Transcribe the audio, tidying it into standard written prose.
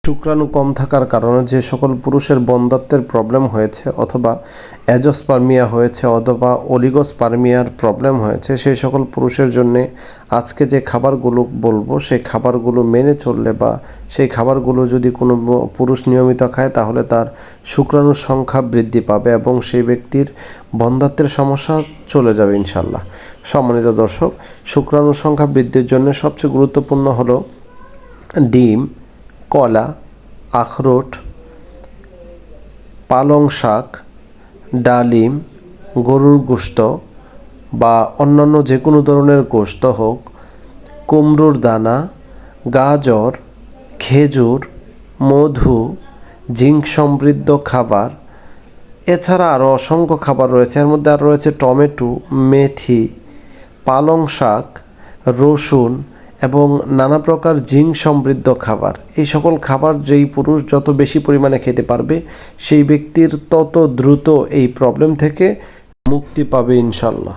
শুক্রাণু কম থাকার কারণে যে সকল পুরুষের বন্ধ্যাত্বের প্রবলেম হয়েছে অথবা অ্যাজোস্পার্মিয়া হয়েছে অথবা অলিগোস্পার্মিয়ার প্রবলেম হয়েছে সেই সকল পুরুষের জন্যে আজকে যে খাবারগুলো বলবো সেই খাবারগুলো মেনে চললে বা সেই খাবারগুলো যদি কোনো পুরুষ নিয়মিত খায় তাহলে তার শুক্রাণুর সংখ্যা বৃদ্ধি পাবে এবং সেই ব্যক্তির বন্ধ্যাত্বের সমস্যা চলে যাবে ইনশাল্লাহ। সম্মানিত দর্শক, শুক্রাণুর সংখ্যা বৃদ্ধির জন্য সবচেয়ে গুরুত্বপূর্ণ হলো ডিম, কলা, আখরোট, পালং শাক, ডালিম, গরুর গোশত বা অন্যান্য যে কোনো ধরনের গোশত হোক, কুমড়োর দানা, গাজর, খেজুর, মধু, জিঙ্ক সমৃদ্ধ খাবার। এছাড়া আরও অসংখ্য খাবার রয়েছে। এর মধ্যে আরও রয়েছে টমেটো, মেথি, পালং শাক, রসুন এবং নানা প্রকার জিঙ্ক সমৃদ্ধ খাবার। এই সকল খাবার যেই পুরুষ যত বেশি পরিমাণে খেতে পারবে সেই ব্যক্তির তত দ্রুত এই প্রবলেম থেকে মুক্তি পাবে ইনশাল্লাহ।